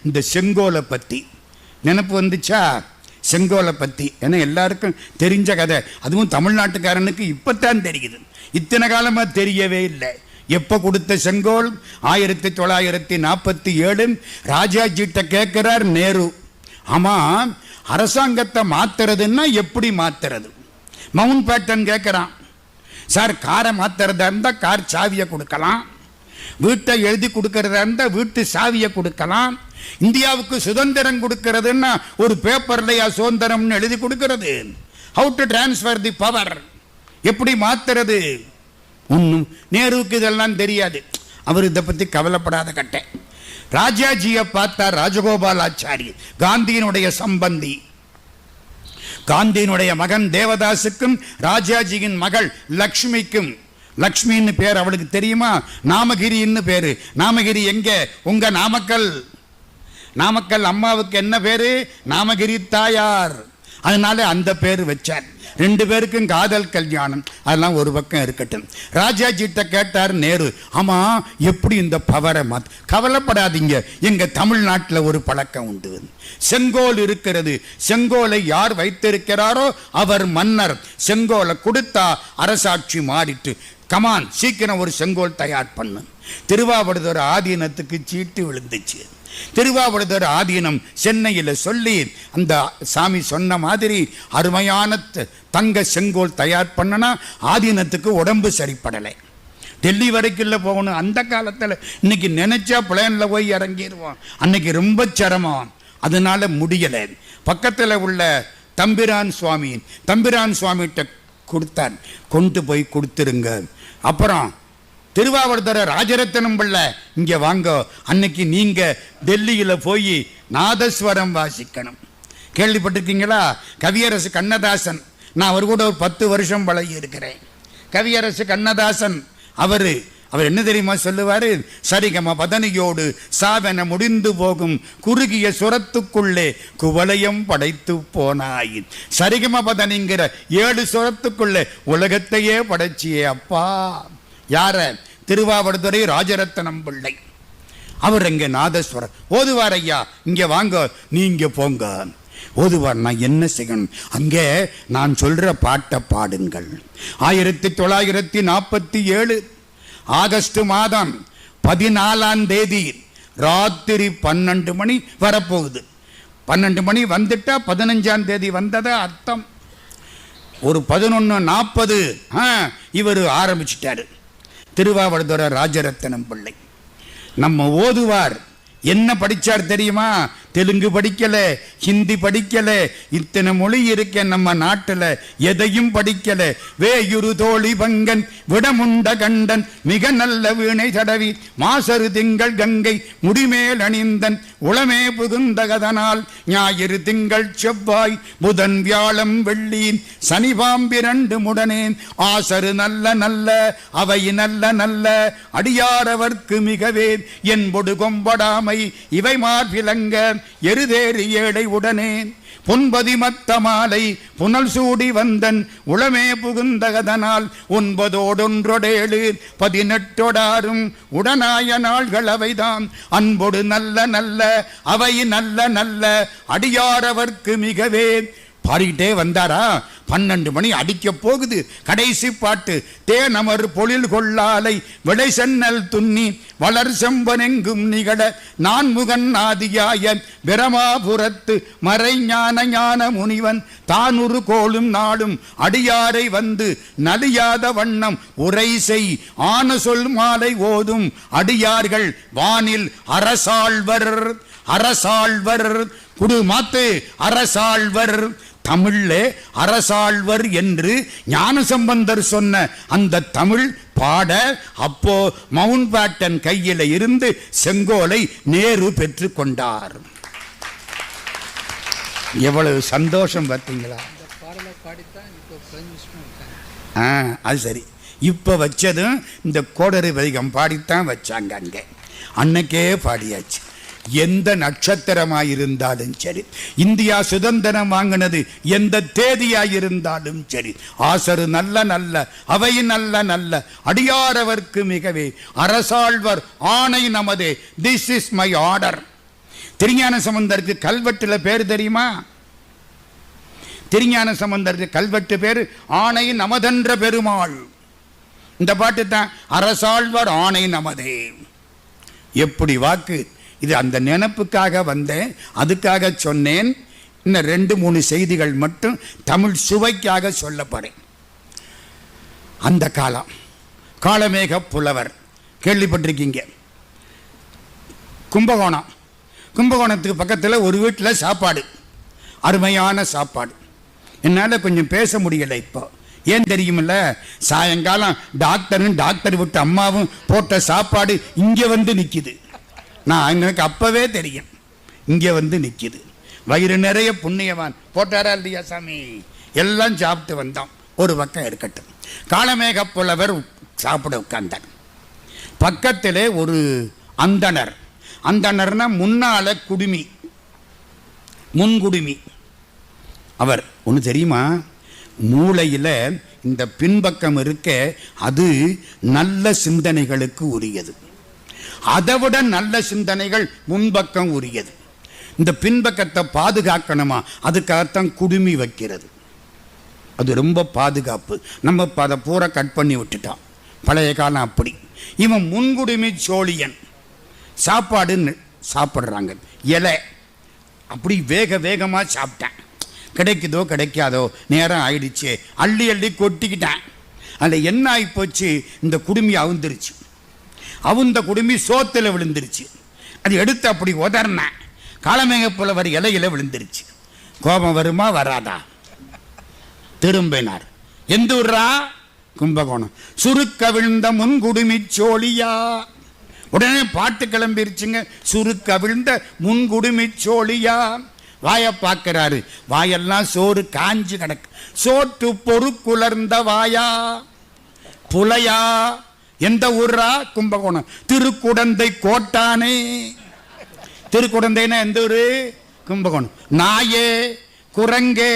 இந்த செங்கோலை பத்தி நினைப்பு வந்துச்சா? செங்கோலை பத்தி ஏன்னா எல்லாருக்கும் தெரிஞ்ச கதை, அதுவும் தமிழ்நாட்டுக்காரனுக்கு இப்பத்தான் தெரியுது, இத்தனை காலமா தெரியவே இல்லை. எப்ப கொடுத்த செங்கோல்? 1947 ராஜாஜிட்ட கேட்கிறார் நேரு. ஆமா, அரசாங்கத்தை மாத்துறதுன்னா எப்படி மாத்துறது? மவுண்ட் பேட்டன் கேட்கிறான். சார், காரை மாத்துறதா இருந்தா கார் சாவியை கொடுக்கலாம், வீட்டை எழுதி கொடுக்கறதா இருந்தா வீட்டு சாவியை கொடுக்கலாம், இந்தியாவுக்கு சுதந்திரம் கொடுக்கிறதுன்னா ஒரு பேப்பர்லையா சுதந்திரம்னு எழுதி கொடுக்கிறது? How to transfer the power, எப்படி மாத்துறது? ஒன்றும் நேருவுக்கு இதெல்லாம் தெரியாது. அவர் இதை பத்தி கவலைப்படாத கட்டை. ராஜாஜியை பார்த்தார் ராஜகோபாலாச்சாரி, காந்தியினுடைய சம்பந்தி. காந்தியினுடைய மகன் தேவதாசுக்கும் ராஜாஜியின் மகள் லக்ஷ்மிக்கும், லக்ஷ்மின்னு பேர் அவளுக்கு தெரியுமா? நாமகிரின்னு பேரு. நாமகிரி எங்க? உங்க நாமக்கல். நாமக்கல் அம்மாவுக்கு என்ன பேரு? நாமகிரி தாயார். அதனால அந்த பேர் வச்சார். 2 பேருக்கும் காதல் கல்யாணம். அதெல்லாம் ஒரு பக்கம் இருக்கட்டும். ராஜாஜிட்ட கேட்டார் நேரு, ஆமா எப்படி இந்த பவரை மாத்த? கவலைப்படாதீங்க, எங்க தமிழ்நாட்டில் ஒரு பழக்கம் உண்டு, செங்கோல் இருக்கிறது. செங்கோலை யார் வைத்திருக்கிறாரோ அவர் மன்னர். செங்கோலை கொடுத்தா அரசாட்சி மாறிட்டு. கமான், சீக்கிரம் ஒரு செங்கோல் தயார் பண்ணு. திருவாவடுதுறை ஆதீனத்துக்கு சீட்டு விழுந்துச்சு. திருவாவடுதுறை ஆதீனம் சென்னையில் சொல்லி அந்த சாமி சொன்ன மாதிரி அருமையான தங்க செங்கோல் தயார் பண்ணனா ஆதீனத்துக்கு உடம்பு சரிப்படலை. டெல்லி வரைக்கும் போகணும். அந்த காலத்தில் இன்னைக்கு நினைச்சா பிளேன்ல போய் இறங்கிடுவோம். அன்னைக்கு ரொம்ப சிரமம், அதனால முடியலை. பக்கத்தில் உள்ள தம்பிரான் சுவாமிகிட்ட கொடுத்தார், கொண்டு போய் கொடுத்துருங்க. அப்புறம் திருவாவடுதுறை ராஜரத்னம் பிள்ளை, இங்க வாங்க, அன்னைக்கு நீங்க டெல்லியில போய் நாதஸ்வரம் வாசிக்கணும். கேள்விப்பட்டிருக்கீங்களா? கவியரசு கண்ணதாசன், நான் அவர் கூட ஒரு 10 வருஷம் பழகி இருக்கிறேன். கவியரசு கண்ணதாசன் அவர் என்ன தெரியுமா சொல்லுவாரு? சரிகம பதனியோடு சாவென முடிந்து போகும் குறுகிய சுரத்துக்குள்ளே குவலயம் படைத்து போனாய். சரிகம பதனிங்கிற 7 சுரத்துக்குள்ளே உலகத்தையே படைச்சியே அப்பா. யார? திருவாவடுதுறை ராஜரத்னம் பிள்ளை. அவர் இங்க நாதஸ்வரம் ஓதுவார். ஐயா இங்க வாங்க, நீங்க போங்க. ஓதுவார். நான் என்ன செய்யணும்? அங்கே நான் சொல்ற பாட்டை பாடுங்கள். 1947 ஆகஸ்ட் மாதம் 14ஆம் தேதி ராத்திரி 12 மணி வரப்போகுது. 12 மணி வந்துட்டா 15ஆம் தேதி வந்ததா அர்த்தம். ஒரு 11:40 இவர் ஆரம்பிச்சிட்டாரு. திருவாவடுதுறை ராஜரத்னம் பிள்ளை. நம்ம ஓதுவார் என்ன படிச்சார் தெரியுமா? தெலுங்கு படிக்கல, ஹிந்தி படிக்கல, இத்தனை மொழி இருக்க நம்ம நாட்டில் எதையும் படிக்கல. வேயுரு தோழி பங்கன் விடமுண்ட கண்டன் மிக நல்ல வீணை தடவி மாசரு திங்கள் கங்கை முடிமேல் அணிந்தன் உளமே புகுந்தகதனால் ஞாயிறு திங்கள் செவ்வாய் புதன் வியாழம் வெள்ளீன் சனிபாம்பிரண்டு முடனேன் ஆசரு நல்ல நல்ல அவை நல்ல நல்ல அடியாரவர்க்கு மிகவே என்பொடு கொம்படாமை இவை மார்பிலங்க எருதேறி ஏழை உடனே பொன்பதி மத்த மாலை புனல் சூடி வந்தன் உளமே புகுந்தகதனால் 9 18 உடனாய நாள்கள் அவைதாம் அன்பொடு நல்ல நல்ல அவை நல்ல நல்ல அடியாரவர்க்கு மிகவே. பாடிக்கிட்டே வந்தாரா? 12 மணி அடிக்க போகுது. கடைசி பாட்டு. தேனமர் பொழில் கொள்ளாலை விளை சென்னல் துண்ணி வளர் செம்பனெங்கும் நிகழ நான்முகன் ஆதியாய பிரமாபுரத்து மறை ஞான முனிவன் தானுரு கோளும் நாளும் அடியாரை வந்து நலியாத வண்ணம் உரை செய் ஆன சொல் மாலை ஓதும் அடியார்கள் வானில் அரசாழ்வர் குடு மாத்து அரசாழ்வர். தமிழ்ல அரசாழ்வர் என்று ஞானசம்பந்தர் சொன்ன அந்த தமிழ் பாட அப்போ மவுண்ட் பேட்டன் கையில இருந்து செங்கோலை நேரு பெற்று கொண்டார். எவ்வளவு சந்தோஷம் பார்த்தீங்களா? அது சரி. இப்ப வச்சதும் இந்த கோடரி வைகம் பாடித்தான் வச்சாங்க. அங்கே அன்னைக்கே பாடியாச்சு. எந்த நட்சத்திரமாயிருந்தாலும் சரி, இந்தியா சுதந்திரம் வாங்கினது எந்த தேதியாயிருந்தாலும் சரி, ஆசரு நல்ல நல்ல அவை நல்ல நல்ல அடியாரவர்க்கு மிகவே அரசாழ்வர் ஆணை நமதே, திஸ் இஸ் மை ஆர்டர். திருஞான சம்பந்தருக்கு கல்வெட்டுல பேர் தெரியுமா? திருஞான சம்பந்தருக்கு கல்வெட்டு பேரு ஆணை நமதென்ற பெருமாள். இந்த பாட்டு தான் அரசாழ்வர் ஆணை நமதே. எப்படி வாக்கு இது! அந்த நினைப்புக்காக வந்தேன், அதுக்காக சொன்னேன். இன்னும் 2-3 செய்திகள் மட்டும் தமிழ் சுவைக்காக சொல்லப்படேன். அந்த காலம் காளமேக புலவர் கேள்விப்பட்டிருக்கீங்க. கும்பகோணம், கும்பகோணத்துக்கு பக்கத்தில் ஒரு வீட்டில் சாப்பாடு, அருமையான சாப்பாடு. என்னால் கொஞ்சம் பேச முடியலை இப்போ. ஏன் தெரியுமில்ல? சாயங்காலம் டாக்டர் விட்டு அம்மாவும் போட்ட சாப்பாடு இங்கே வந்து நிற்கிது. நான் எனக்கு அப்பவே தெரியும், இங்கே வந்து நிற்கிது. வயிறு நிறைய புண்ணியவான் போட்டாரா இல்லையா சாமி? எல்லாம் சாப்பிட்டு வந்தோம். ஒரு பக்கம் இருக்கட்டும். காளமேக புலவர் சாப்பிட உட்கார்ந்தார். பக்கத்திலே ஒரு அந்தணர். அந்தணர்னா முன்னால குடுமி, முன்குடுமி. அவர் ஒன்று தெரியுமா? மூளையில் இந்த பின்பக்கம் இருக்க அது நல்ல சிந்தனைகளுக்கு உரியது. அதை விட நல்ல சிந்தனைகள் முன்பக்கம் உரியது. இந்த பின்பக்கத்தை பாதுகாக்கணுமா, அதுக்காகத்தான் குடுமி வைக்கிறது. அது ரொம்ப பாதுகாப்பு. நம்ம அதை பூரா கட் பண்ணி விட்டுட்டோம். பழைய காலம் அப்படி. இவன் முன்குடுமி சோழியன். சாப்பாடு சாப்பிட்றாங்க, இலை அப்படி வேகமாக சாப்பிட்டேன். கிடைக்குதோ கிடைக்காதோ, நேரம் ஆயிடுச்சு, அள்ளி அள்ளி கொட்டிக்கிட்டேன். அதில் என்ன ஆகிப்போச்சு? இந்த குடுமி அவுந்துருச்சு. அவுந்த குடுமி சோத்தில் விழுந்துருச்சு. அது எடுத்து அப்படி உதறினேன். காளமேக புலவர் இலையில விழுந்துருச்சு. கோபம் வருமா வராதா? திரும்பினார். எந்த ஊரா? கும்பகோணம். சுருக்க விழுந்த முன்குடுமி சோழியா. உடனே பாட்டு கிளம்பிருச்சுங்க. சுருக்க விழுந்த முன்குடுமி சோழியா. வாய பார்க்கிறாரு. வாயெல்லாம் சோறு காஞ்சு கிடக்கு. சோட்டு பொறுக்குலர்ந்த வாயா. புலையா. எந்த ஊரா? கும்பகோணம். திருக்குடந்தை கோட்டானே. திருக்குடந்தைன்னா எந்த ஊரு? கும்பகோணம். நாயே குரங்கே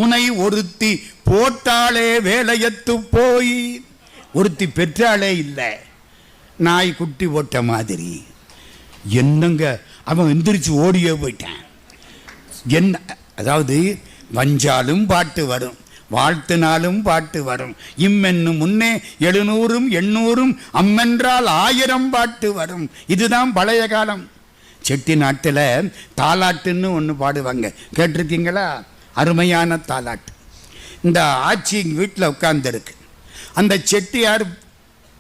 உனை ஒருத்தி போட்டாளே வேலையத்து போய். ஒருத்தி பெற்றாளே இல்லை, நாய் குட்டி போட்ட மாதிரி. என்னங்க அவன் எந்திரிச்சு ஓடியே போயிட்டான். என்ன அதாவது, வஞ்சாலும் பாட்டு வரும், வாழ்த்தினாலும் பாட்டு வரும். இம்மென்னும் முன்னே 700 800 அம்மென்றால் 1000 பாட்டு வரும். இதுதான் பழைய காலம். செட்டி நாட்டில் தாலாட்டுன்னு ஒன்று பாடுவாங்க, கேட்டிருக்கீங்களா? அருமையான தாலாட்டு. இந்த ஆட்சி வீட்டில் உட்கார்ந்துருக்கு. அந்த செட்டியார்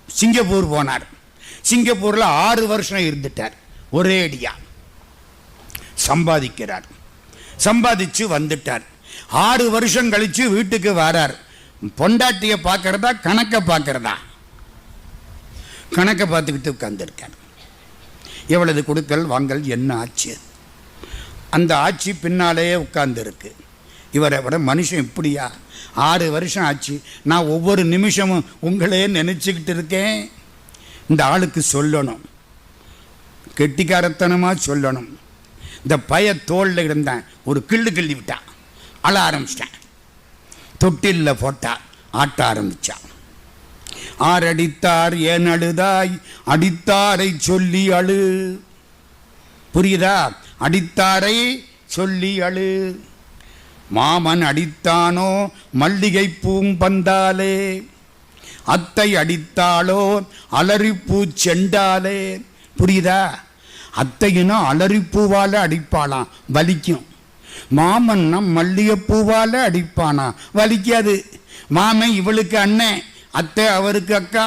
சிங்கப்பூர் போனார். சிங்கப்பூரில் 6 வருஷம் இருந்துட்டார். ஒரே அடியா சம்பாதிக்கிறார். சம்பாதிச்சு வந்துட்டார். 6 வருஷம் கழிச்சு வீட்டுக்கு வரார். பொண்டாட்டிய பார்க்கறதா கணக்கை பார்க்கறதா? கணக்கை பார்த்துக்கிட்டு உட்கார்ந்துருக்கார். எவ்வளவு கொடுக்கல் வாங்கல் என்ன ஆச்சு? அந்த ஆட்சி பின்னாலேயே உட்கார்ந்து இருக்கு. இவரை விட மனுஷன் இப்படியா? 6 வருஷம் ஆச்சு, நான் ஒவ்வொரு நிமிஷமும் உங்களே நினைச்சுக்கிட்டு இருக்கேன். இந்த ஆளுக்கு சொல்லணும், கெட்டிக்காரத்தனமாக சொல்லணும். இந்த பய தோளில் இருந்தேன், ஒரு கிள்ளி விட்டான். அழ ஆரம்பிச்சிட்டேன். தொட்டிலில் போட்டா ஆட்ட ஆரம்பித்தான். ஆரடித்தார் ஏன் அழுதாய், அடித்தாரை சொல்லி அழு. புரியுதா? அடித்தாரை சொல்லி அழு. மாமன் அடித்தானோ மல்லிகை பூம்பந்தாலே, அத்தை அடித்தாளோ அலறிப்பூ செண்டாலே. புரியுதா? அத்தையினா அலறிப்பூவால அடிப்பாளாம், வலிக்கும். மாமன்னா மல்லிகைப்பூவால அடிப்பானா, வலிக்காது. மாமன் இவளுக்கு அண்ணன், அத்தை அவருக்கு அக்கா.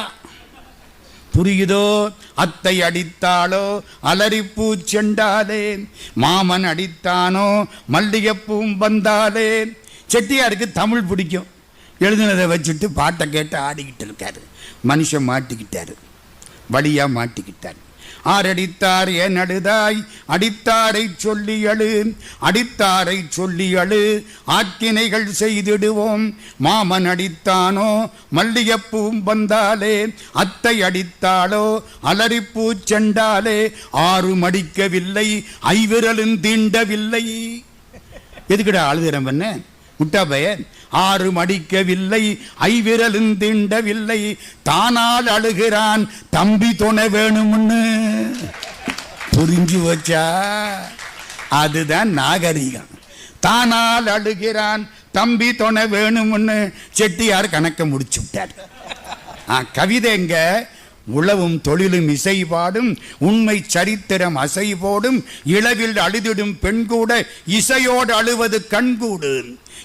புரியுதோ? அத்தை அடித்தாளோ அலறிப்பூ செண்டாலே, மாமன் அடித்தானோ மல்லிகைப்பூம் வந்தாலே. செட்டியாருக்கு தமிழ் பிடிக்கும். எழுதுனதை வச்சுட்டு பாட்டை கேட்டு ஆடிக்கிட்டு இருக்காரு. மனுஷன் மாட்டிக்கிட்டாரு, வழியாக மாட்டிக்கிட்டார். ஆரடித்தார் ஏன் அழுதாய் அடித்தாரை சொல்லி அழு அடித்தாரை சொல்லி அழு ஆக்கினைகள் செய்திடுவோம் மாமன் அடித்தானோ மல்லிகைப்பூம் வந்தாலே அத்தை அடித்தாளோ அலறிப்பூ செண்டாலே ஆறும் அடிக்கவில்லை ஐவிரலும் தீண்டவில்லை. எதுக்குடா அழுதுறம் பண்ண முட்டா பையன்? ஆறும் அடிக்கவில்லை ஐவிரலும் தீண்டவில்லை தானால் அழுகிறான் தம்பி துணை வேணும்னு. புரிஞ்சு வச்சா அதுதான் நாகரிகம். தானால் அழுகிறான் தம்பி துணை வேணும்னு செட்டியார் கணக்க முடிச்சு விட்டார். கவிதைங்க உழவும் தொழிலும் இசைபாடும் உண்மை சரித்திரம் அசைபோடும் இளவில் அழுதிடும் பெண் கூட இசையோடு அழுவது கண்கூடு.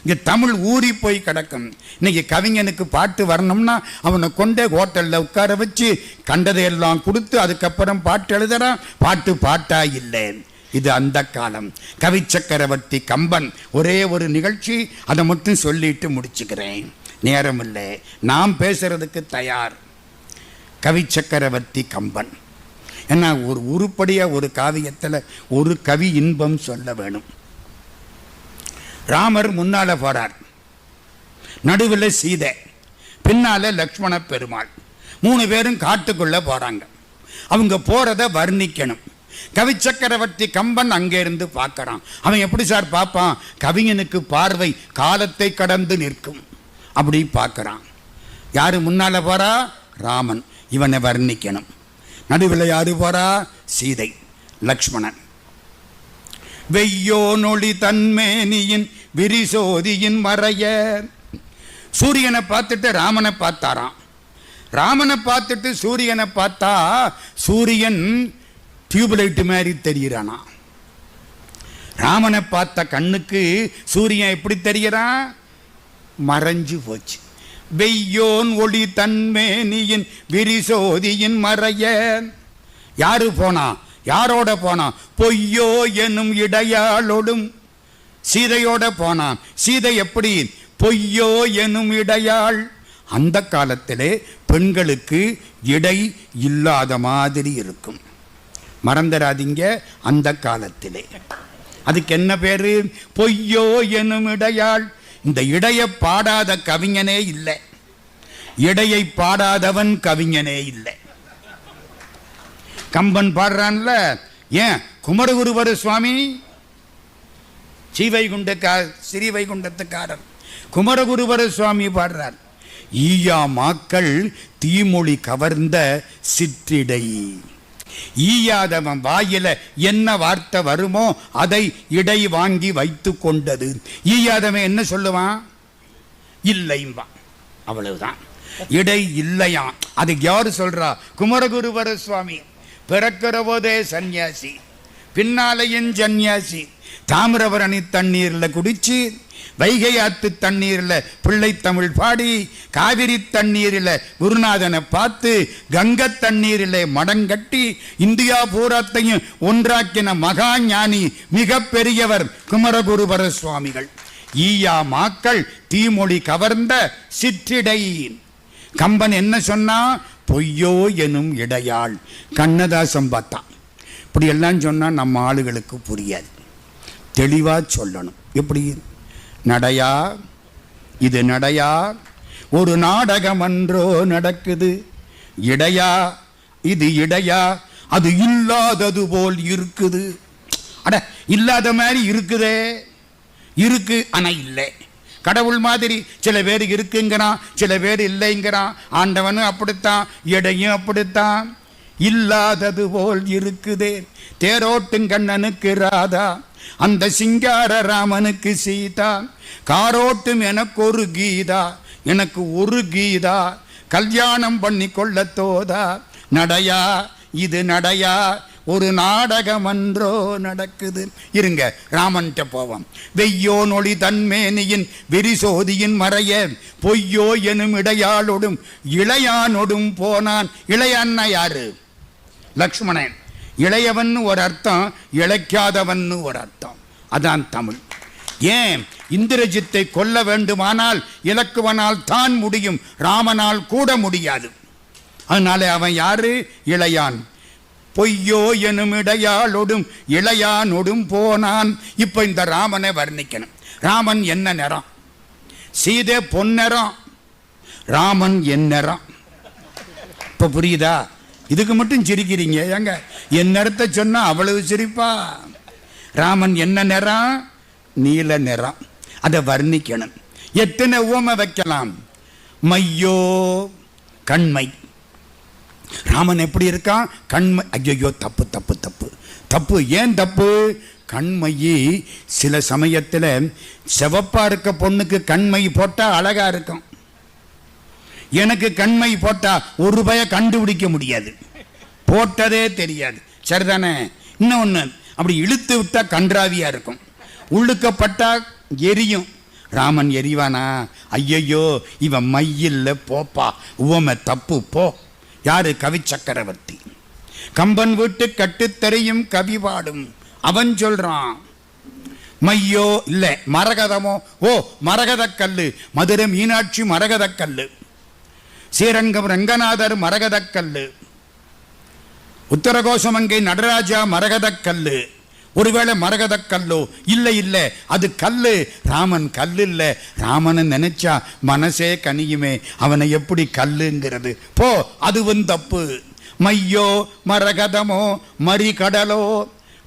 இங்க தமிழ் ஊறி போய் கிடக்கும். இன்னைக்கு கவிஞனுக்கு பாட்டு வரணும்னா அவனை கொண்டே ஹோட்டல்ல உட்கார வச்சு கண்டதையெல்லாம் கொடுத்து அதுக்கப்புறம் பாட்டு எழுதுறான். பாட்டு பாட்டா இல்லை. இது அந்த காலம். கவி சக்கரவர்த்தி கம்பன் ஒரே ஒரு நிகழ்ச்சி, அதை மட்டும் சொல்லிட்டு முடிச்சுக்கிறேன், நேரம் இல்லை. நாம் பேசுறதுக்கு தயார். கவி சக்கரவர்த்தி கம்பன் ஏன்னா ஒரு உருப்படியா ஒரு காவியத்தில் ஒரு கவி இன்பம் சொல்ல வேணும். ராமர் முன்னால போறார், நடுவில் சீதை, பின்னால லக்ஷ்மண பெருமாள், 3 பேரும் காட்டுக்குள்ள போறாங்க. அவங்க போறத வர்ணிக்கணும். கவி சக்கரவர்த்தி கம்பன் அங்கே இருந்து பார்க்கறான். அவன் எப்படி சார் பார்ப்பான்? கவிஞனுக்கு பார்வை காலத்தை கடந்து நிற்கும். அப்படி பார்க்கறான். யாரு முன்னால போறா? ராமன். இவனை வர்ணிக்கணும். நடுவில் யாரு போறா? சீதை, லக்ஷ்மணன். வெய்யோ நொழி தன்மேனியின் விரிசோதியின் மறைய. சூரியனை பார்த்துட்டு ராமனை பார்த்தாராம். ராமனை பார்த்துட்டு சூரியனை பார்த்தா சூரியன் டியூப்லைட் மாதிரி தெரிகிறானா. ராமனை பார்த்த கண்ணுக்கு சூரியன் எப்படி தெரிகிறான்? மறைஞ்சு போச்சு. வெய்யோன் ஒளி தன்மேனியின் விரிசோதியின் மறைய. யாரு போனா? யாரோட போனா? பொய்யோ எனும் இடையாளோடும் சீதையோட போனான். சீதை எப்படி? பொய்யோ எனும் இடையாள். அந்த காலத்திலே பெண்களுக்கு இடை இல்லாத மாதிரி இருக்கும், மறந்துடாதீங்க. அந்த காலத்திலே அதுக்கு என்ன பேரு? பொய்யோ எனும் இடையாள். இந்த இடைய பாடாத கவிஞனே இல்லை, இடையை பாடாதவன் கவிஞனே இல்லை. கம்பன் பாடுறான்ல, ஏன் குமரகுருவர சுவாமி ஸ்ரீவைகுண்டத்துக்காரர் குமரகுருவர சுவாமி பாடுறார். ஈயா மாக்கள் தீமொழி கவர்ந்த சிற்றிடை. ஈயாதவன் வாயில என்ன வார்த்தை வருமோ அதை இடை வாங்கி வைத்து கொண்டது. ஈயாதவன் என்ன சொல்லுவான்? இல்லைம்பா, அவ்வளவுதான். இடை இல்லையாம். அது யாரு சொல்றா? குமரகுருவர சுவாமி. பிறக்கிற போதே சன்னியாசி, பின்னாலையும் சன்னியாசி. தாமிரபரணி தண்ணீர்ல குடிச்சு, வைகை ஆத்து தண்ணீர்ல பிள்ளை தமிழ் பாடி, காவிரி தண்ணீரில் குருநாதனை பார்த்து, கங்கை தண்ணீரில் மடங்கட்டி இந்தியா பூராத்தையும் ஒன்றாக்கின மகா ஞானி, மிக பெரியவர் குமரகுருபர சுவாமிகள். ஈயா மாக்கள் தீமொழி கவர்ந்த சிற்றிடை. கம்பன் என்ன சொன்னா? பொய்யோ எனும் இடையாள். கண்ணதாசன் பார்த்தான். இப்படி எல்லாம் சொன்னா நம்ம ஆளுகளுக்கு புரியாது, தெளிவா சொல்லணும். எப்படி? நடையா, இது நடையா, ஒரு நாடகம் அன்றோ நடக்குது. இடையா, இது இடையா, அது இல்லாதது போல் இருக்குது. அட, இல்லாத மாதிரி இருக்குதே. இருக்கு ஆனா இல்லை. கடவுள் மாதிரி சில பேர் இருக்குங்கிறான், சில பேர் இல்லைங்கிறான். ஆண்டவனும் அப்படித்தான், இடையும் அப்படித்தான். இல்லாதது போல் இருக்குதே. தேரோட்டும் கண்ணனுக்கு ராதா, அந்த சிங்கார ராமனுக்கு சீதா. காரோட்டும் எனக்கு ஒரு கீதா, எனக்கு ஒரு கீதா. கல்யாணம் பண்ணி கொள்ள தோதா. நடையா, இது நடையா, ஒரு நாடகம் அன்றோ நடக்குது. இருங்க, ராமன்ட்ட போவோம். வெய்யோ நொழி தன்மேனியின் விரிசோதியின் மறைய, பொய்யோ எனும் இடையாளோடும் இளையானோடும் போனான். இளையான்னா யாரு? லக்ஷ்மணன். இளையவன் ஒரு அர்த்தம், இழைக்காதவன் ஒரு அர்த்தம். அதான் தமிழ். ஏன்? இந்திரஜித்தை கொல்ல வேண்டுமானால் இலக்குவனால் தான் முடியும், ராமனால் கூட முடியாது. அதனால அவன் யாரு? இளையான். பொய்யோ எனும் இடையாளொடும் இளையானொடும் போனான். இப்ப இந்த ராமனை வர்ணிக்கணும். ராமன் என்ன நிறம்? சீதை பொன்னிறம், ராமன் என் நிறம். இப்ப புரியுதா? இதுக்கு மட்டும் சிரிக்கிறீங்க ஏங்க? என் நிறத்தை சொன்னா அவ்வளவு சிரிப்பா? ராமன் என்ன நிறம்? நீல நிறம். அதை வர்ணிக்கணும். எத்தனை உவமை வைக்கலாம்? மையோ கண்மை. ராமன் எப்படி இருக்கான்? கண்மை. ஐயோ, தப்பு தப்பு தப்பு தப்பு. ஏன் தப்பு? கண்மையை சில சமயத்தில் செவப்பா இருக்க பொண்ணுக்கு கண்மை போட்டா அழகா இருக்கும். எனக்கு கண்மை போட்டா ஒரு ரூபாய கண்டுபிடிக்க முடியாது, போட்டதே தெரியாது. சரிதானே? இன்னொன்னு, அப்படி இழுத்து விட்டா கன்றாவியா இருக்கும், உள்ளுக்கப்பட்டா எரியும். ராமன் எரிவானா? ஐயையோ, இவன் மையில்ல போப்பா. உவமை தப்பு போ. யாரு? கவி சக்கரவர்த்தி. கம்பன் வீட்டு கட்டுத்தரையும் கவி பாடும் அவன் சொல்றான். மையோ இல்ல மரகதமோ. ஓ, மரகத கல்லு. மதுரை மீனாட்சி மரகத கல்லு, ஸ்ரீரங்கம் ரங்கநாதர் மரகத கல்லு, உத்தரகோசமங்கை நடராஜா மரகத கல்லு. ஒருவேளை மரகத கல்லோ? இல்லை இல்லை, அது கல்லு. ராமன் கல்லு இல்ல. ராமனை நினைச்சா மனசே கனியுமே. அவனை எப்படி கல்லுங்கிறது? போ, அதுவும் தப்பு. மையோ மரகதமோ மறி கடலோ.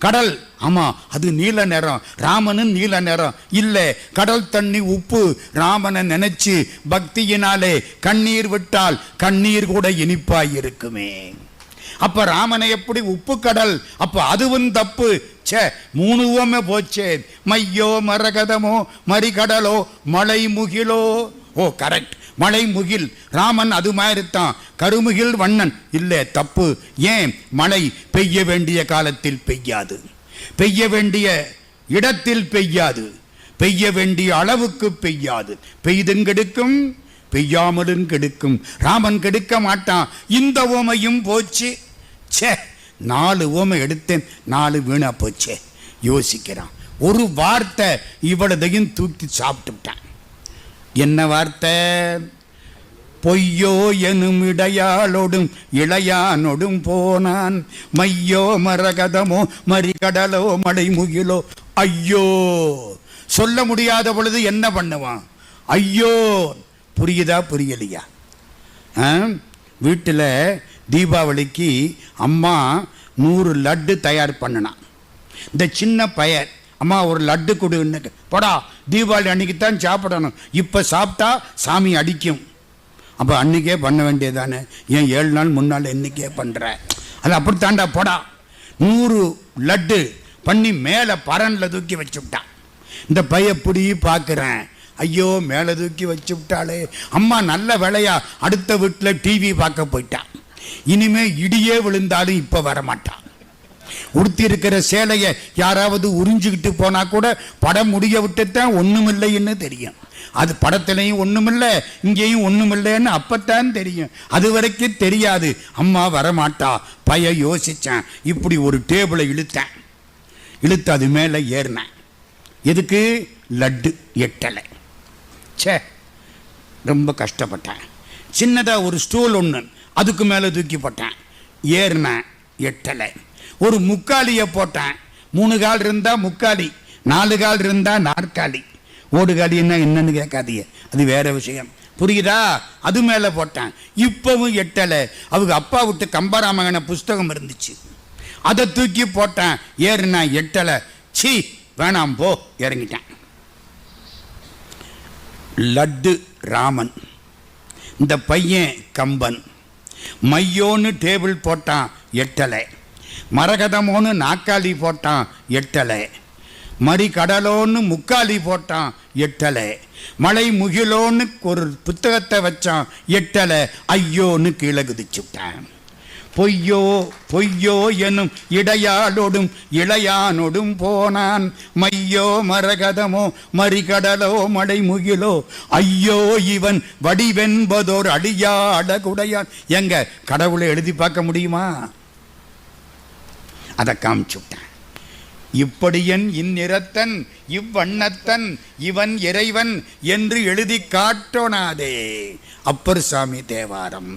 கடல், ஆமா, அது நீல நிறம். ராமனும் நீல நிறம் இல்லை. கடல் தண்ணி உப்பு. ராமனை நினைச்சு பக்தியினாலே கண்ணீர் விட்டால் கண்ணீர் கூட இனிப்பாய் இருக்குமே. அப்ப ராமனை எப்படி உப்பு கடல்? அப்ப அதுவும் தப்பு. சே, மூணு உவமை போச்சே. மையோ மரகதமோ மறிகடலோ மலை முகிலோ. ஓ, கரெக்ட், மலை முகில். ராமன் அது மாதிரி தான், கருமுகில் வண்ணன். இல்லை, தப்பு. ஏன்? மழை பெய்ய வேண்டிய காலத்தில் பெய்யாது, பெய்ய வேண்டிய இடத்தில் பெய்யாது, பெய்ய வேண்டிய அளவுக்கு பெய்யாது. பெய்தும் கெடுக்கும், பெய்யாமலும் கெடுக்கும். ராமன் கெடுக்க மாட்டான். இந்த உவமையும் போச்சு. சே, 4 உவமை எடுத்தேன், 4 வீணா போச்சே. யோசிக்கிறான். ஒரு வார்த்தை இவ்வளதையும் தூக்கி சாப்பிட்டுட்டான். என்ன வார்த்தை? பொய்யோ எனும் இடையாளொடும் இளையானொடும் போனான். மையோ மரகதமோ மறிகடலோ மலை முகிலோ. ஐயோ, சொல்ல முடியாத பொழுது என்ன பண்ணுவான்? ஐயோ. புரியுதா புரியலையா? வீட்டில் தீபாவளிக்கு அம்மா 100 லட்டு தயார் பண்ணினான். இந்த சின்ன பையன், அம்மா ஒரு லட்டு கொடுன்னு. போடா, தீபாவளி அன்னைக்கு தான் சாப்பிடணும், இப்போ சாப்பிட்டா சாமி அடிக்கும். அப்போ அன்னைக்கே பண்ண வேண்டியதானே? ஏன் 7 நாள் முன்னால் இன்னைக்கே பண்ணுற? அது அப்படித்தாண்டா, போடா. 100 லட்டு பண்ணி மேலே பரனில் தூக்கி வச்சு விட்டான். இந்த பைய இப்படி பார்க்குறேன். ஐயோ, மேலே தூக்கி வச்சு விட்டாளே. அம்மா நல்ல வேலையா அடுத்த வீட்டில் டிவி பார்க்க போயிட்டான். இனிமே இடியே விழுந்தாலும் இப்ப வரமாட்டான். உடுத்தி இருக்கிற சேலையை யாராவது உறிஞ்சுக்கிட்டு போனா கூட படம் முடிய விட்டுத்தான் ஒண்ணுமில்லைன்னு தெரியும். அது படத்திலையும் ஒண்ணுமில்லை, இங்கேயும் ஒண்ணுமில்லைன்னு அப்பத்தான் தெரியும். அது வரைக்கும் தெரியாது. அம்மா வரமாட்டா. பைய யோசிச்சேன். இப்படி ஒரு டேபிளை இழுத்தேன். இழுத்து அது மேலே ஏறினேன். எதுக்கு? லட்டு எட்டலை. சே, ரொம்ப கஷ்டப்பட்டேன். சின்னதாக ஒரு ஸ்டூல் ஒன்று அதுக்கு மேலே தூக்கி போட்டேன். ஏறினேன், எட்டலை. ஒரு முக்காலியை போட்டேன். 3 கால் இருந்தா முக்காலி, 4 கால் இருந்தா நாற்காலி. ஓடுகாலின்னா என்னன்னு கேட்காதீங்க, அது வேற விஷயம். புரியுதா? அது மேலே போட்டேன். இப்பவும் எட்டலை. அவங்க அப்பா விட்டு கம்பராமாயண புஸ்தகம் இருந்துச்சு, அதை தூக்கி போட்டேன். ஏறினேன், எட்டலை. சீ, வேணாம் போ, இறங்கிட்டேன். லட்டு ராமன், இந்த பையன் கம்பன். மையோன்னு டேபிள் போட்டான், எட்டலை. மரகதமோன்னு நாக்காளி போட்டான், எட்டலை. மறி கடலோன்னு முக்காலி போட்டான், எட்டலை. மலை முகிலோன்னு ஒரு புத்தகத்தை வச்சான், எட்டலை. ஐயோன்னு கீழே குதிச்சுட்டான். பொய்யோ பொய்யோ எனும் இடையாளொடும் இளையானொடும் போனான். மையோ மரகதமோ மறிகடலோ மடை முகிலோ. ஐயோ, இவன் வடிவென்பதோர் அடியாட குடையான். எங்க கடவுளை எழுதி பார்க்க முடியுமா? அதை காமிச்சுட்டான். இப்படியன் இந்நிறத்தன் இவ்வண்ணத்தன் இவன் இறைவன் என்று எழுதி காட்டோனாதே. அப்பர் சாமி தேவாரம்.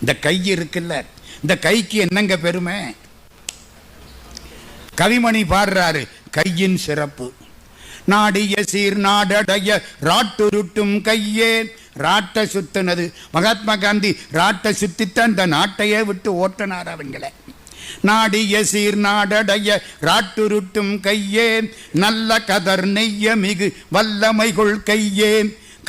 இந்த கை இருக்குல்ல, இந்த கைக்கு என்னங்க பெருமை? கவிமணி பாடுறாரு, கையின் சிறப்பு. நாடிய சீர் நாடடைய ராட்டுருட்டும் கையே. ராட்டை சுத்தினது மகாத்மா காந்தி, ராட்டை சுத்தித்தான் இந்த நாட்டையே விட்டு ஓட்டினார் அவங்கள. நாடிய சீர் நாடடைய ராட்டுருட்டும் கையே, நல்ல கதர் நெய்ய மிகு வல்லமைகள் கையே.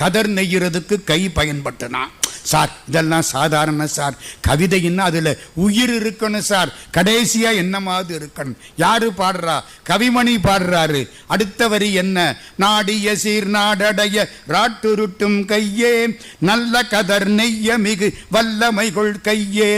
கதர் நெய்யறதுக்கு கை பயன்பட்டுனா சார், இதெல்லாம் சாதாரண சார். கவிதைன்னா அதில் உயிர் இருக்கணும் சார். கடைசியா என்னமாவது இருக்கணும். யாரு பாடுறா? கவிமணி பாடுறாரு. அடுத்த வரி என்ன? நாடிய சீர் நாடடைய ராட்டுருட்டும் கையே, நல்ல கதர் நெய்ய மிகு வல்லமைகள் கையே.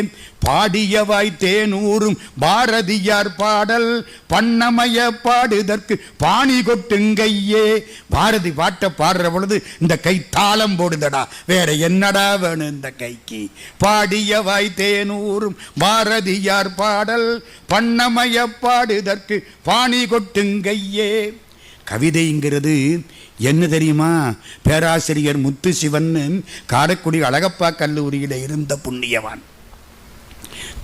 பாடியவாய் தேனூரும் பாரதியார் பாடல், பண்ணமய பாடுதற்கு பாணி கொட்டுங்கையே. பாரதி பாட்டை பாடுற பொழுது இந்த கை தாளம் போடுதடா, வேற என்னடா வேணும் இந்த கைக்கு? பாடியவாய் தேனூரும் பாரதியார் பாடல், பண்ணமய பாடுதற்கு பாணி கொட்டுங்கையே. கவிதைங்கிறது என்ன தெரியுமா? பேராசிரியர் முத்துசிவன் காரைக்குடி அழகப்பா கல்லூரியில் இருந்த புண்ணியவான்.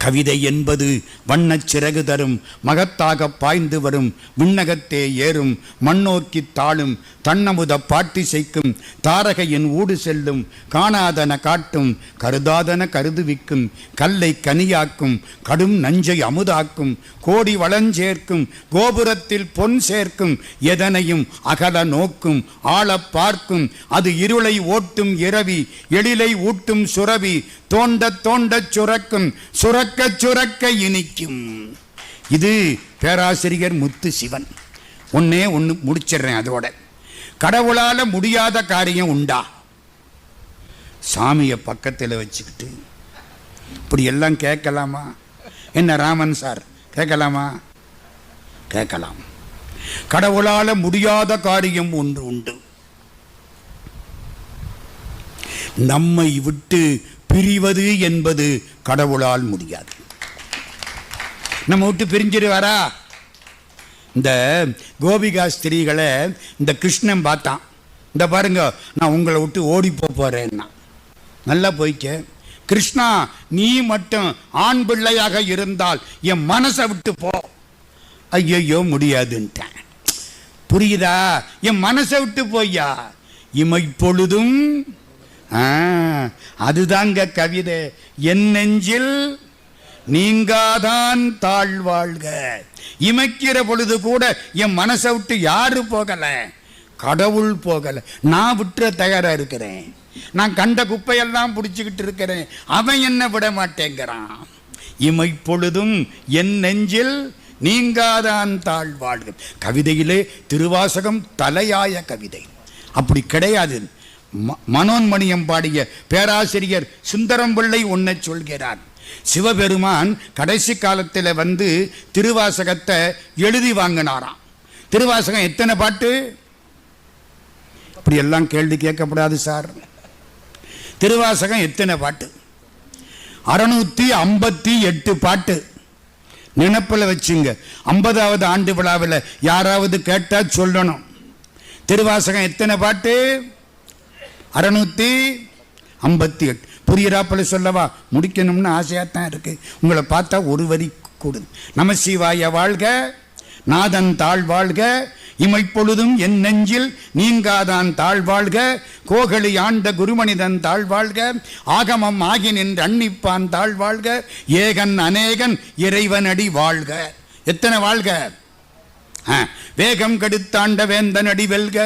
கவிதை என்பது வண்ணச் சிறகு தரும், மகத்தாக பாய்ந்து வரும், விண்ணகத்தே ஏறும், மண்ணோக்கி தாழும், தன்னமுத பாட்டிசைக்கும், தாரகையின் ஊடு செல்லும், காணாதன காட்டும், கருதாதன கருதுவிக்கும், கல்லை கனியாக்கும், கடும் நஞ்சை அமுதாக்கும், கோடி வளஞ்சேர்க்கும், கோபுரத்தில் பொன் சேர்க்கும், எதனையும் அகல நோக்கும், ஆள பார்க்கும், அது இருளை ஓட்டும் இரவி, எழிலை ஊட்டும் சுரவி, தோண்ட தோண்ட சுரக்கும், சுரக்க சுரக்க இனிக்கும். இது பேராசிரியர் முத்து சிவன். ஒன்னே ஒன்று முடிச்சிடுறேன் அதோட. கடவுளால முடியாத காரியம் உண்டா? சாமியை பக்கத்தில் வச்சுக்கிட்டு இப்படி எல்லாம் கேட்கலாமா? என்ன ராமன் சார், கேட்கலாமா? கேட்கலாம். கடவுளால முடியாத காரியம் ஒன்று உண்டு. நம்மை விட்டு பிரிவது என்பது கடவுளால் முடியாது. நம்ம விட்டு பிரிஞ்சிருவாரா? இந்த கோபிகா ஸ்திரீகளை இந்த கிருஷ்ணன் பார்த்தான். இந்த பாருங்க, நான் உங்களை விட்டு ஓடி போறேன்னா. நல்லா போய்க்க கிருஷ்ணா, நீ மட்டும் ஆண் பிள்ளையாக இருந்தால் என் மனசை விட்டு போ. ஐயோ முடியாதுன்ட்டேன். புரியுதா? என் மனசை விட்டு போய்யா. இமை பொழுதும் அதுதாங்க கவிதை. என் நெஞ்சில் நீங்காதான் தாழ்வாழ்க. இமைக்கிற பொழுது கூட என் மனசை விட்டு யாரு போகல? கடவுள் போகல. நான் விட்டுற தயாரா இருக்கிறேன். நான் கண்ட குப்பையெல்லாம் பிடிச்சுக்கிட்டு இருக்கிறேன். அவன் என்ன விட மாட்டேங்கிறான். இமை பொழுதும் என் நெஞ்சில் நீங்காதான் தாழ்வாழ்க. கவிதையிலே திருவாசகம் தலையாய கவிதை. அப்படி கிடையாது. மனோன்மணியம் பாடிய பேராசிரியர் சுந்தரம் பிள்ளை ஒன்றை சொல்கிறார். சிவபெருமான் கடைசி காலத்தில் வந்து திருவாசகத்தை எழுதி வாங்கினாராம். திருவாசகம் எத்தனை பாட்டு? இப்படி எல்லாம் கேள்வி கேட்கப்படாது சார். திருவாசகம் எத்தனை பாட்டு? 658 பாட்டு. நினைப்பில் வச்சுங்க. 50வது ஆண்டு விழாவில் யாராவது கேட்டா சொல்லணும். திருவாசகம் எத்தனை பாட்டு? 658. புரியிறாப்பில் சொல்லவா? முடிக்கணும்னு ஆசையாத்தான் இருக்கு. உங்களை பார்த்தா ஒரு வரி கூடுது. நமசிவாய வாழ்க, நாதன் தாழ் வாழ்க, இமைப்பொழுதும் என் நெஞ்சில் நீங்காதான் தாழ்வாழ்க, கோகலி ஆண்ட குருமனிதன் தாழ்வாழ்க, ஆகமம் ஆகி நின்று அன்னிப்பான் தாழ்வாழ்க, ஏகன் அநேகன் இறைவனடி வாழ்க. எத்தனை வாழ்க? வேகம் கெடுத்தாண்ட வேந்தன் அடி வெல்க,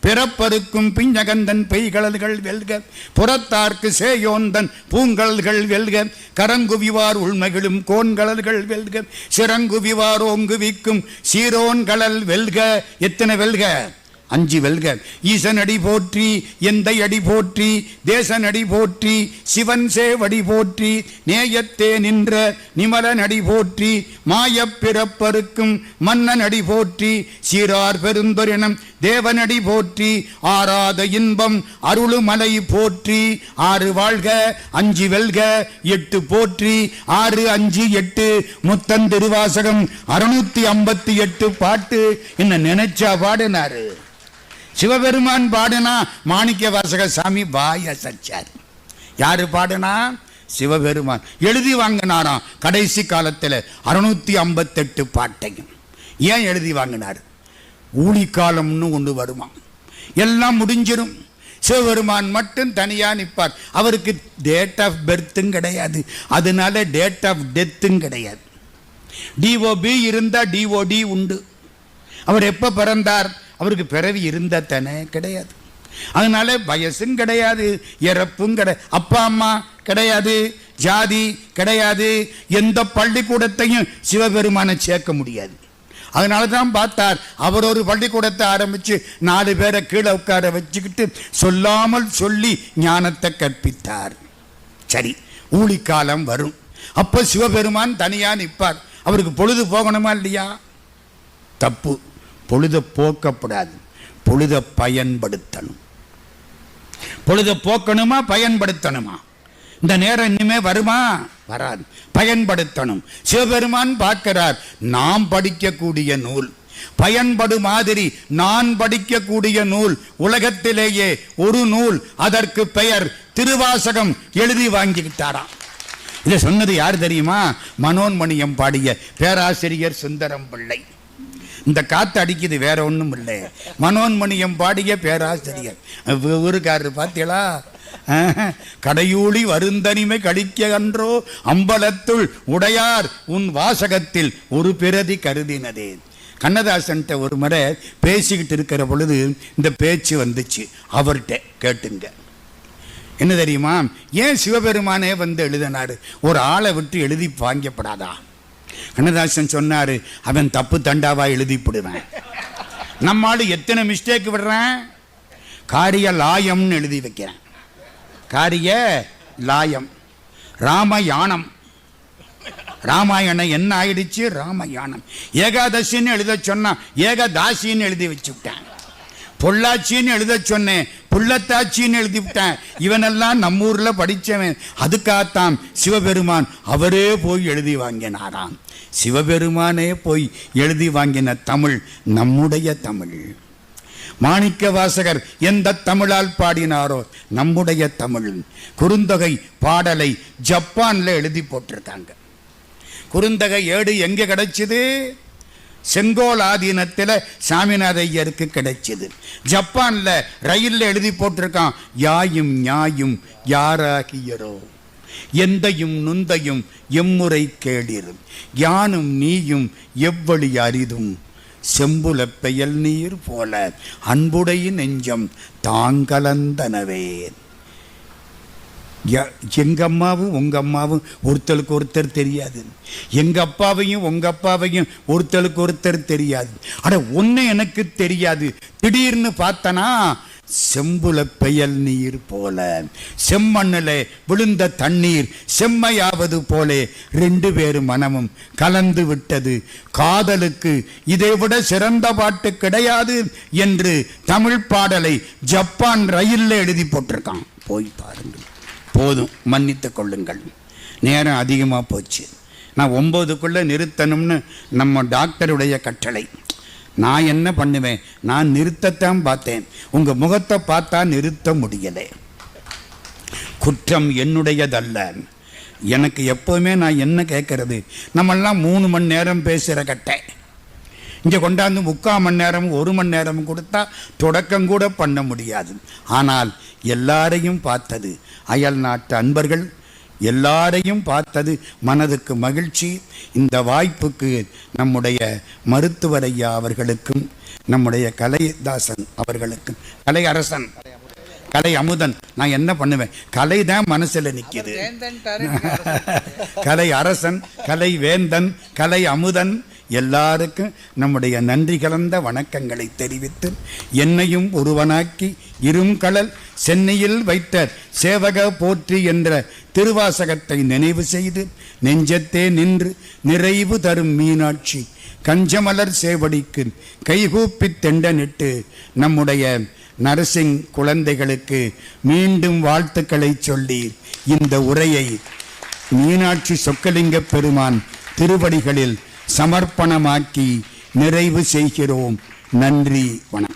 பிறப்பருக்கும் பிஞ்சகந்தன் பெய்கடல்கள் வெல்க, புறத்தார்க்கு சேயோந்தன் பூங்கடல்கள் வெல்க, கரங்குவிவார் உள்மகிழும் கோன்கடல்கள் வெல்க, சிறங்குவிவார் ஓங்குவிக்கும் சீரோன்கடல் வெல்க. எத்தனை வெல்க? 5 வெல்க. ஈசனடி போற்றி, எந்தை அடி போற்றி, தேசனடி போற்றி, சிவன் சேவடி போற்றி, நேயத்தே நின்ற நிமலன் அடி போற்றி, மாயப் பிறப்பருக்கும் மன்னன் அடி போற்றி, சீரார் பெருந்தொரினம் தேவனடி போற்றி, ஆராத இன்பம் அருளுமலை போற்றி. 6 வாழ்க, 5 வெல்க, 8 போற்றி. 6, 5, 8 முத்தன் திருவாசகம் 658 பாட்டு. என்ன நினைச்சா பாடினாரு. சிவபெருமான் பாடினா மாணிக்க வாசக சாமி வாய சச்சார். யாரு பாடினா? சிவபெருமான் எழுதி வாங்கினாராம் கடைசி காலத்தில் 658 பாட்டையும். ஏன் எழுதி வாங்கினார்? ஊழிக்காலம்னு ஒன்று வருமா, எல்லாம் முடிஞ்சிடும், சிவபெருமான் மட்டும் தனியா நிற்பார். அவருக்கு டேட் ஆஃப் பர்த்தும் கிடையாது, அதனால டேட் ஆஃப் டெத்தும் கிடையாது. டிஓபி இருந்தா டிஓடி உண்டு. அவர் எப்ப பிறந்தார்? அவருக்கு பிறவி இருந்த தானே கிடையாது. அதனால வயசும் கிடையாது, இறப்பும் கிடையாது, அப்பா அம்மா கிடையாது, ஜாதி கிடையாது. எந்த பள்ளிக்கூடத்தையும் சிவபெருமானை சேர்க்க முடியாது. அதனால தான் பார்த்தார், அவர் ஒரு பள்ளிக்கூடத்தை ஆரம்பிச்சு 4 பேரை கீழே உட்கார வச்சுக்கிட்டு சொல்லாமல் சொல்லி ஞானத்தை கற்பித்தார். சரி, ஊழிக்காலம் வரும், அப்ப சிவபெருமான் தனியா நிற்பார். அவருக்கு பொழுது போகணுமா இல்லையா? தப்பு. பொழுத போக்கப்படாது, பொழுத பயன்படுத்தணும். பொழுத போக்கணுமா பயன்படுத்தணுமா? இந்த நேரம் இனிமே வருமா? வராது. பயன்படுத்தணும். சிவபெருமான் பார்க்கிறார், நாம் படிக்கக்கூடிய நூல் பயன்படு மாதிரி நான் படிக்கக்கூடிய நூல் உலகத்திலேயே ஒரு நூல், அதற்கு பெயர் திருவாசகம். எழுதி வாங்கிக்கிட்டாராம். இதை சொன்னது யார் தெரியுமா? மனோன்மணியம் பாடிய பேராசிரியர் சுந்தரம் பிள்ளை. இந்த காத்து அடிக்குது, வேற ஒன்றும் இல்லை. மனோன்மணியம் பாடிய பேராசிரியர் ஊருக்காரர். பார்த்தீங்களா? கடையூழி வருந்தனிமை கழிக்க அன்றோ அம்பலத்துள் உடையார் உன் வாசகத்தில் ஒரு பிரதி கருதினதே. கண்ணதாசன்ட்ட ஒரு முறை பேசிக்கிட்டு இருக்கிற பொழுது இந்த பேச்சு வந்துச்சு. அவர்கிட்ட கேட்டுங்க. என்ன தெரியுமா? ஏன் சிவபெருமானே வந்து எழுதினாரு? ஒரு ஆளை விட்டு எழுதி வாங்கப்படாதா? கண்ணதாசன் சொன்னாரு, அவன் தப்பு தண்டாவா எழுதிப்படுவேன். நம்மால் எத்தனை மிஸ்டேக் விடுறேன். காரிய லாயம்னு எழுதி வைக்கிறேன். காரிய லாயம். ராமயானம். ராமாயணம் என்ன ஆயிடுச்சு? ராமயானம். ஏகாதசின்னு எழுத சொன்னா ஏகதாசின்னு எழுதி வச்சு விட்டேன். பொள்ளாச்சின்னு எழுத சொன்னேன், புள்ளத்தாச்சின்னு எழுதி விட்டேன். இவனெல்லாம் நம்ம ஊர்ல படிச்சவன். அதுக்காகத்தான் சிவபெருமான் அவரே போய் எழுதி வாங்கினாராம். சிவபெருமானே போய் எழுதி வாங்கின தமிழ் நம்முடைய தமிழ். மாணிக்க வாசகர் எந்த தமிழால் பாடினாரோ நம்முடைய தமிழ். குறுந்தொகை பாடலை ஜப்பான்ல எழுதி போட்டிருக்காங்க. குறுந்தொகை ஏடு எங்க கிடைச்சது? செங்கோல் ஆதீனத்தில் சாமிநாத ஐயருக்கு கிடைச்சது. ஜப்பான்ல ரயில்ல எழுதி போட்டிருக்கான், யாயும் ஞாயும் யாராகியரோ எந்தையும் நுந்தையும் எம்முறை கேளிரும் யானும் நீயும் எவ்வளி அரிதும் செம்புல பெயல் நீர் போல அன்புடை நெஞ்சம் தாங்கலந்தனவே. எங்க அம்மாவும் உங்க அம்மாவும் ஒருத்தருக்கு ஒருத்தர் தெரியாது. எங்க அப்பாவையும் உங்க அப்பாவையும் ஒருத்தருக்கு ஒருத்தர் தெரியாது. அட ஒன்னு எனக்கு தெரியாது. திடீர்னு பார்த்தனா செம்புல பெயல் நீர் போல, செம்மண்ணில விழுந்த தண்ணீர் செம்மையாவது போலே 2 பேரு மனமும் கலந்து விட்டது. காதலுக்கு இதைவிட சிறந்த பாட்டு கிடையாது என்று தமிழ் பாடலை ஜப்பான் ரயில்ல எழுதி போட்டிருக்கான். போய் பாருங்கள். போதும், மன்னித்துக் கொள்ளுங்கள், நேரம் அதிகமாக போச்சு. நான் 9க்குள்ளே நிறுத்தணும்னு நம்ம டாக்டருடைய கட்டளை. நான் என்ன பண்ணுவேன்? நான் நிறுத்தத்தான் பார்த்தேன். உங்கள் முகத்தை பார்த்தா நிறுத்த முடியலை. குற்றம் என்னுடையதல்ல. எனக்கு எப்போவுமே நான் என்ன கேட்கறது, நம்மெல்லாம் 3 மணி நேரம் பேசுகிற கட்டை இங்கே கொண்டாந்து 3/4 மணி நேரம் 1 மணி நேரம் கொடுத்தா தொடக்கம் கூட பண்ண முடியாது. ஆனால் எல்லாரையும் பார்த்தது, அயல் நாட்டு அன்பர்கள் எல்லாரையும் பார்த்தது மனதுக்கு மகிழ்ச்சி. இந்த வாய்ப்புக்கு நம்முடைய மருத்துவர் ஐயா அவர்களுக்கும் நம்முடைய கலைதாசன் அவர்களுக்கும், கலை அரசன், கலை அமுதன், நான் என்ன பண்ணுவேன், கலை தான் மனசுல நிற்கிது. கலை அரசன், கலை வேந்தன், கலை அமுதன் எல்லாருக்கும் நம்முடைய நன்றி கலந்த வணக்கங்களை தெரிவித்து, என்னையும் ஒருவனாக்கி இருங்கடல் சென்னையில் வைத்த சேவக போற்றி என்ற திருவாசகத்தை நினைவு செய்து நெஞ்சத்தே நின்று நிறைவு தரும் மீனாட்சி கஞ்சமலர் சேவடிக்கு கைகூப்பி தெண்டனிட்டு நம்முடைய நரசிங் குழந்தைகளுக்கு மீண்டும் வாழ்த்துக்களை சொல்லி இந்த உரையை மீனாட்சி சொக்கலிங்க பெருமான் திருவடிகளில் சமர்ப்பணமாக்கி நிறைவு செய்கிறோம். நன்றி, வணக்கம்.